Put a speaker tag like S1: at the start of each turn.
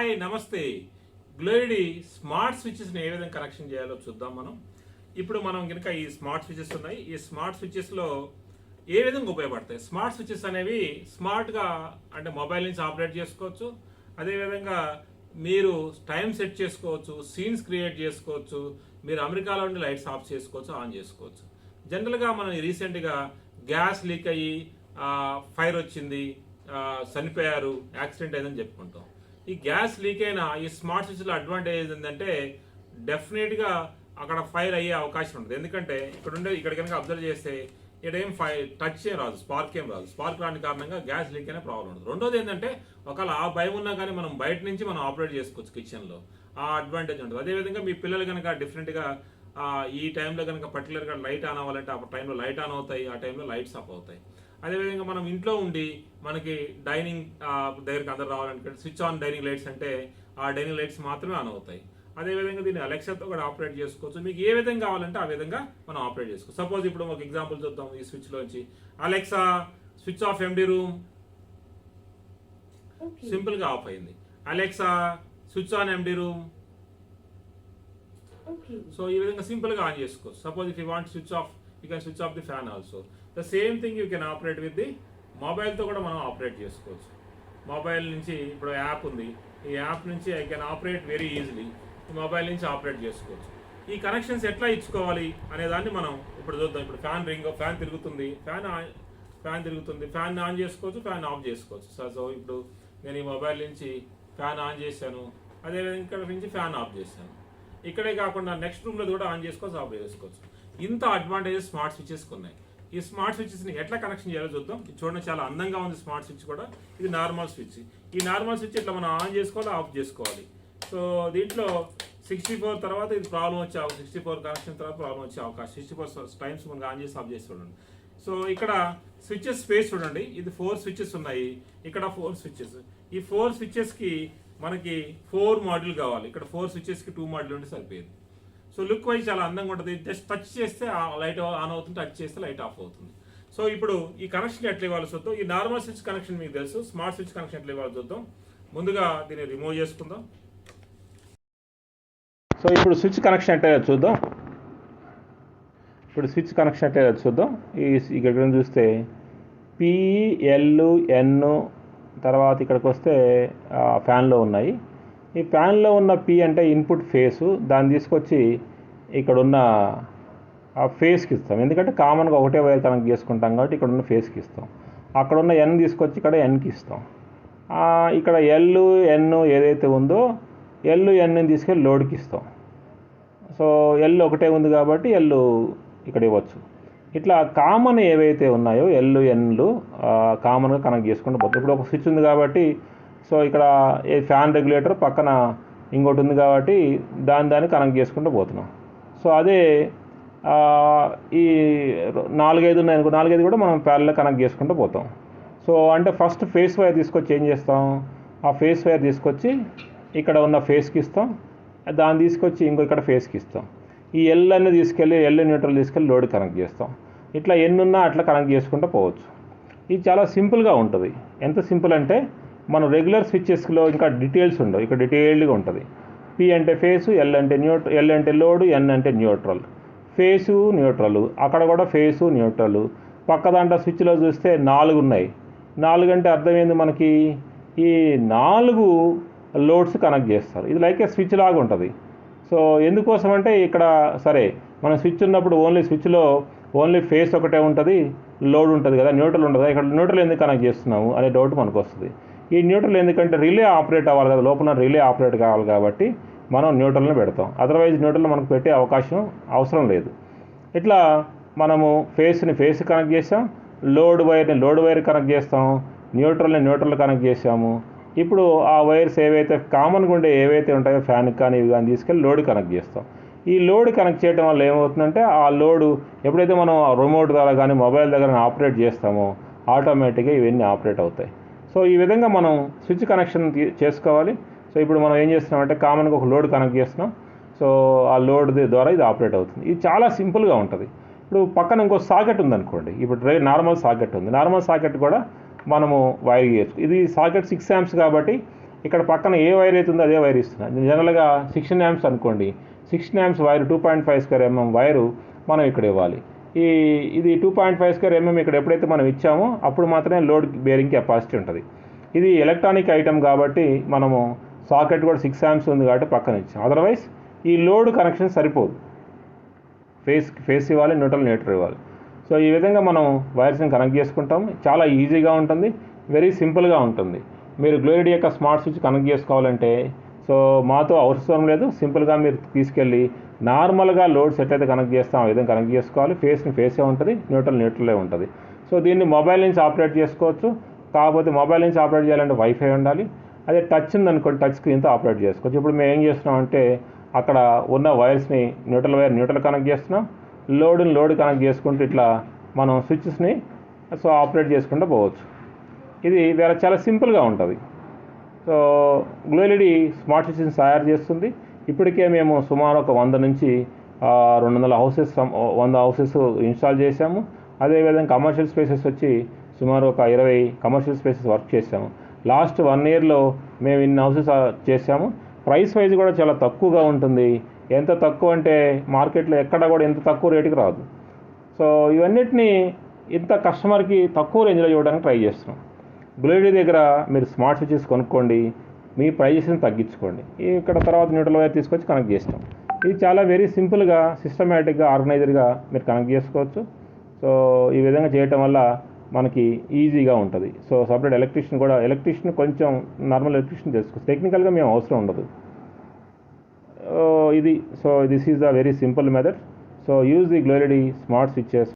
S1: Hi నమస్తే. గ్లోయిడి smart స్విచెస్ని ఏ విధంగా connection చేయాలో చూద్దాం. ఇప్పుడు మనం కనుక ఈ స్మార్ట్ స్విచెస్ ఉన్నాయి, ఈ స్మార్ట్ స్విచెస్లో ఏ విధంగా ఉపయోగపడతాయి. స్మార్ట్ స్విచెస్ అనేవి స్మార్ట్గా అంటే మొబైల్ నుంచి ఆపరేట్ చేసుకోవచ్చు. అదేవిధంగా మీరు టైం సెట్ చేసుకోవచ్చు, సీన్స్ క్రియేట్ చేసుకోవచ్చు, మీరు అమెరికాలో ఉండి లైట్స్ ఆఫ్ చేసుకోవచ్చు, ఆన్ చేసుకోవచ్చు. జనరల్గా మనం రీసెంట్గా గ్యాస్ లీక్ అయ్యి ఫైర్ వచ్చింది, చనిపోయారు, యాక్సిడెంట్ అయిందని చెప్పుకుంటాం. ఈ గ్యాస్ లీక్ అయిన ఈ స్మార్ట్ స్విచ్లో అడ్వాంటేజ్ ఏంటంటే డెఫినెట్గా అక్కడ ఫైర్ అయ్యే అవకాశం ఉంటుంది. ఎందుకంటే ఇక్కడ కనుక అబ్జర్వ్ చేస్తే ఇక్కడ ఏం టచ్ ఏం రాదు, స్పార్క్ ఏం రాదు. స్పార్క్ రాని కారణంగా గ్యాస్ లీక్ అయినా ప్రాబ్లం ఉంటుంది. రెండోది ఏంటంటే ఒకవేళ ఆ భయం ఉన్నా కానీ మనం బయట నుంచి మనం ఆపరేట్ చేసుకోవచ్చు కిచెన్లో, ఆ అడ్వాంటేజ్ ఉంటుంది. అదేవిధంగా మీ పిల్లలు కనుక డిఫరెంట్గా ఈ టైంలో కనుక పర్టికులర్గా లైట్ ఆన్ అవ్వాలంటే ఆ టైంలో లైట్ ఆన్ అవుతాయి, ఆ టైంలో లైట్స్ ఆఫ్ అవుతాయి. అదేవిధంగా మనం ఇంట్లో ఉండి మనకి డైనింగ్ దగ్గరికి అందరు రావాలంటే స్విచ్ ఆన్ డైనింగ్ లైట్స్ అంటే ఆ డైనింగ్ లైట్స్ మాత్రమే ఆన్ అవుతాయి. అదేవిధంగా దీన్ని అలెక్సాతో కూడా ఆపరేట్ చేసుకోవచ్చు. మీకు ఏ విధంగా కావాలంటే ఆ విధంగా మనం ఆపరేట్ చేసుకోవచ్చు. సపోజ్ ఇప్పుడు ఒక ఎగ్జాంపుల్ చూద్దాం. ఈ స్విచ్లోంచి అలెక్సా స్విచ్ ఆఫ్ ఎండి రూమ్, సింపుల్గా ఆఫ్ అయింది. అలెక్సా స్విచ్ ఆన్ ఎండి రూమ్. సో ఈ విధంగా సింపుల్గా ఆన్ చేసుకోవచ్చు. Suppose if you want switch off, you can switch off the fan also. The same thing you can operate with the మొబైల్తో కూడా మనం ఆపరేట్ చేసుకోవచ్చు. మొబైల్ నుంచి ఇప్పుడు యాప్ ఉంది, ఈ యాప్ నుంచి I can operate very easily. ఈ మొబైల్ నుంచి ఆపరేట్ చేసుకోవచ్చు. ఈ కనెక్షన్స్ ఎట్లా ఇచ్చుకోవాలి అనే దాన్ని మనం ఇప్పుడు చూద్దాం. ఇప్పుడు ఫ్యాన్ తిరుగుతుంది, ఫ్యాన్ ఆన్ చేసుకోవచ్చు, ఫ్యాన్ ఆఫ్ చేసుకోవచ్చు. సో ఇప్పుడు నేను ఈ మొబైల్ నుంచి ఫ్యాన్ ఆన్ చేశాను, అదేవిధంగా ఇక్కడ నుంచి ఫ్యాన్ ఆఫ్ చేశాను. ఇక్కడే కాకుండా నెక్స్ట్ రూమ్లో కూడా ఆన్ చేసుకోవచ్చు, ఆఫ్ చేసుకోవచ్చు. ఇంత అడ్వాంటేజెస్ స్మార్ట్ స్విచెస్కి ఉన్నాయి. ఈ స్మార్ట్ స్విచెస్ని ఎట్లా కనెక్షన్ చేయాలో చూద్దాం. ఇది చూడండి, చాలా అందంగా ఉంది స్మార్ట్ స్విచ్ కూడా. ఇది నార్మల్ స్విచ్. ఈ నార్మల్ స్విచ్ ఇట్లా మనం ఆన్ చేసుకోవాలి, ఆఫ్ చేసుకోవాలి. సో దీంట్లో 64 తర్వాత ఇది ప్రాబ్లం వచ్చే 64 కనెక్షన్ తర్వాత ప్రాబ్లం వచ్చే అవకాశం. 64 టైమ్స్ మనకు ఆన్ చేసి ఆఫ్ చేసి చూడండి. సో ఇక్కడ స్విచెస్ స్పేస్ చూడండి, ఇది 4 స్విచెస్ ఉన్నాయి, ఇక్కడ 4 స్విచెస్. ఈ 4 స్విచెస్కి మనకి 4 మాడ్యూల్ కావాలి. ఇక్కడ 4 స్విచెస్కి 2 మాడ్యూల్ ఉంటే సరిపోయేది. సో లుక్ వైజ్ చాలా అందంగా ఉంటుంది. జస్ట్ టచ్ చేస్తే లైట్ ఆన్ అవుతుంది, టచ్ చేస్తే లైట్ ఆఫ్ అవుతుంది. సో ఇప్పుడు ఈ కనెక్షన్ ఎట్లా ఇవ్వాలి చూద్దాం. ఈ నార్మల్ స్విచ్ కనెక్షన్ మీకు తెలుసు, స్మార్ట్ స్విచ్ కనెక్షన్ ఎట్లా ఇవ్వాలి చూద్దాం. ముందుగా దీన్ని రిమూవ్ చేసుకుందాం. సో ఇప్పుడు స్విచ్ కనెక్షన్ ఎట్లా చూద్దాం. ఇక్కడ చూస్తే PLN తర్వాత ఇక్కడికి వస్తే ఫ్యాన్లో ఉన్నాయి. ఈ ఫ్యాన్లో ఉన్న P అంటే ఇన్పుట్ ఫేసు, దాన్ని తీసుకొచ్చి ఇక్కడ ఉన్న ఆ ఫేస్కి ఇస్తాం. ఎందుకంటే కామన్గా ఒకటే వైర్ కనెక్ట్ చేసుకుంటాం కాబట్టి ఇక్కడ ఉన్న ఫేస్కి ఇస్తాం. అక్కడ ఉన్న N తీసుకొచ్చి ఇక్కడ Nకి ఇస్తాం. ఇక్కడ LN ఏదైతే ఉందో LN తీసుకెళ్ళి లోడ్కి ఇస్తాం. సో L ఒకటే ఉంది కాబట్టి L ఇక్కడ ఇవ్వచ్చు. ఇట్లా కామన్ ఏవైతే ఉన్నాయో LNలు కామన్గా కనెక్ట్ చేసుకుంటూ పోతాం. ఇప్పుడు ఒక స్విచ్ ఉంది కాబట్టి సో ఇక్కడ ఫ్యాన్ రెగ్యులేటర్ పక్కన ఇంకోటి ఉంది కాబట్టి దాన్ని కనెక్ట్ చేసుకుంటూ పోతున్నాం. సో అదే ఈ 4-5 ఉన్నాయనుకో, 4-5 కూడా మనం ప్యారలల్ కనెక్ట్ చేసుకుంటూ పోతాం. సో అంటే ఫస్ట్ ఫేస్ వైర్ తీసుకొచ్చి ఏం చేస్తాం, ఆ ఫేస్ వైర్ తీసుకొచ్చి ఇక్కడ ఉన్న ఫేస్కి ఇస్తాం, దాన్ని తీసుకొచ్చి ఇక్కడ ఫేస్కి ఇస్తాం. ఈ L తీసుకెళ్ళి న్యూట్రల్ తీసుకెళ్ళి లోడ్ కనెక్ట్ చేస్తాం. ఇట్లా ఎన్ని ఉన్నా అట్లా కనెక్ట్ చేసుకుంటూ పోవచ్చు. ఇది చాలా సింపుల్గా ఉంటుంది. ఎంత సింపుల్ అంటే మనం రెగ్యులర్ స్విచ్చెస్లో ఇంకా డీటెయిల్స్ ఉండవు, ఇక్కడ డీటెయిల్డ్గా ఉంటుంది. P అంటే ఫేసు, L అంటే లోడు, N అంటే న్యూట్రల్. ఫేసు న్యూట్రల్, అక్కడ కూడా ఫేసు న్యూట్రల్. పక్క దాంట్లో స్విచ్లో చూస్తే 4 ఉన్నాయి. 4 అంటే అర్థమైంది మనకి, ఈ 4 లోడ్స్ కనెక్ట్ చేస్తారు. ఇది లైక్ ఏ స్విచ్ లాగా ఉంటుంది. సో ఎందుకోసం అంటే ఇక్కడ సరే మనం స్విచ్ ఉన్నప్పుడు స్విచ్లో ఓన్లీ ఫేస్ ఒకటే ఉంటుంది, లోడ్ ఉంటుంది కదా, న్యూట్రల్ ఉంటుంది. ఇక్కడ న్యూట్రల్ ఎందుకు కనెక్ట్ చేస్తున్నాము అనే డౌట్ మనకు వస్తుంది. ఈ న్యూట్రల్ ఎందుకంటే రిలే ఆపరేట్ అవ్వాలి కదా, లోపల రిలే ఆపరేట్ కావాలి కాబట్టి మనం న్యూట్రల్ని పెడతాం. అదర్వైజ్ న్యూట్రల్ మనకు పెట్టే అవసరం లేదు. ఇట్లా మనము ఫేస్ కనెక్ట్ చేసాం, లోడ్ వైర్ కనెక్ట్ చేస్తాం, న్యూట్రల్ కనెక్ట్ చేసాము. ఇప్పుడు ఆ వైర్స్ ఏవైతే కామన్గా ఉండే ఏవైతే ఉంటాయో ఫ్యాన్కి కానీ ఇవి కానీ తీసుకెళ్ళి లోడ్ కనెక్ట్ చేస్తాం. ఈ లోడ్ కనెక్ట్ చేయడం వల్ల ఏమవుతుందంటే ఆ లోడు ఎప్పుడైతే మనం రిమోట్ ద్వారా కానీ మొబైల్ దగ్గర ఆపరేట్ చేస్తామో ఆటోమేటిక్గా ఇవన్నీ ఆపరేట్ అవుతాయి. సో ఈ విధంగా మనం స్విచ్ కనెక్షన్ చేసుకోవాలి. సో ఇప్పుడు మనం ఏం చేస్తున్నామంటే కామన్గా ఒక లోడ్ కనెక్ట్ చేస్తున్నాం. సో ఆ లోడ్ ద్వారా ఇది ఆపరేట్ అవుతుంది. ఇది చాలా సింపుల్గా ఉంటుంది. ఇప్పుడు పక్కన ఇంకో సాకెట్ ఉందనుకోండి. ఇప్పుడు నార్మల్ సాకెట్ ఉంది. నార్మల్ సాకెట్ కూడా మనము వైర్ చేయొచ్చు. ఇది సాకెట్ 6 amps కాబట్టి ఇక్కడ పక్కన ఏ వైర్ అయితే ఉందో అదే వైర్ ఇస్తున్నాను. జనరల్గా 16 amps అనుకోండి, 16 amps వైర్ 2.5 mm వైరు మనం ఇక్కడ ఇవ్వాలి. ఇది 2.5 mm ఇక్కడ ఎప్పుడైతే మనం ఇచ్చామో అప్పుడు మాత్రమే లోడ్ బేరింగ్ కెపాసిటీ ఉంటుంది. ఇది ఎలక్ట్రానిక్ ఐటమ్ కాబట్టి మనము సాకెట్ కూడా 6 amps ఉంది కాబట్టి పక్కన ఇచ్చాం. అదర్వైజ్ ఈ లోడ్ కనెక్షన్ సరిపోదు, ఫేస్ ఇవ్వాలి, న్యూట్రల్ ఇవ్వాలి. సో ఈ విధంగా మనం వైర్స్ని కనెక్ట్ చేసుకుంటాము. చాలా ఈజీగా ఉంటుంది, వెరీ సింపుల్గా ఉంటుంది. మీరు గ్లోరీ యొక్క స్మార్ట్ స్విచ్ కనెక్ట్ చేసుకోవాలంటే సో మాతో అవసరం లేదు, సింపుల్గా మీరు తీసుకెళ్ళి నార్మల్గా లోడ్ సెట్ అయితే కనెక్ట్ చేస్తాం ఆ విధంగా కనెక్ట్ చేసుకోవాలి. ఫేసే ఉంటుంది, న్యూట్రలే ఉంటుంది. సో దీన్ని మొబైల్ నుంచి ఆపరేట్ చేసుకోవచ్చు. కాకపోతే మొబైల్ నుంచి ఆపరేట్ చేయాలంటే వైఫై ఉండాలి. అదే టచ్ ఉందనుకోండి, టచ్ స్క్రీన్తో ఆపరేట్ చేసుకోవచ్చు. ఇప్పుడు మేము ఏం చేస్తున్నామంటే అక్కడ ఉన్న వైర్స్ని న్యూట్రల్ కనెక్ట్ చేస్తున్నాం, లోడ్ కనెక్ట్ చేసుకుంటూ ఇట్లా మనం స్విచ్చెస్ని సో ఆపరేట్ చేసుకుంటూ పోవచ్చు. ఇది వేరే చాలా సింపుల్గా ఉంటుంది. సో గ్లోరీ స్మార్ట్ స్విచ్ని తయారు చేస్తుంది. ఇప్పటికే మేము సుమారు ఒక 100 నుంచి 200 హౌసెస్ ఇన్స్టాల్ చేసాము. అదేవిధంగా కమర్షియల్ స్పేసెస్ వచ్చి సుమారు ఒక 20 కమర్షియల్ స్పేసెస్ వర్క్ చేసాము. లాస్ట్ 1 yearలో మేము ఇన్ని హౌసెస్ చేసాము. ప్రైస్ వైజ్ కూడా చాలా తక్కువగా ఉంటుంది. ఎంత తక్కువ అంటే మార్కెట్లో ఎక్కడ కూడా ఎంత తక్కువ రేటుకి రాదు. సో ఇవన్నిటిని ఇంత కస్టమర్కి తక్కువ రేంజ్లో ఇవ్వడానికి ట్రై చేస్తున్నాం. గ్లోరీ దగ్గర మీరు స్మార్ట్ స్విచెస్ కొనుక్కోండి, మీ ప్రైజెస్ని తగ్గించుకోండి. ఇక్కడ తర్వాత న్యూట్రల్ వైర్ తీసుకొచ్చి కనెక్ట్ చేస్తాం. ఇది చాలా వెరీ సింపుల్గా, సిస్టమేటిక్గా, ఆర్గనైజర్గా మీరు కనెక్ట్ చేసుకోవచ్చు. సో ఈ విధంగా చేయటం వల్ల మనకి ఈజీగా ఉంటుంది. సో సపరేట్ ఎలక్ట్రీషియన్ కొంచెం నార్మల్ ఎలక్ట్రీషియన్ తెలుసుకోవచ్చు. టెక్నికల్గా మేము అవసరం ఉండదు. This is the very simple method. So use the glory smart switches.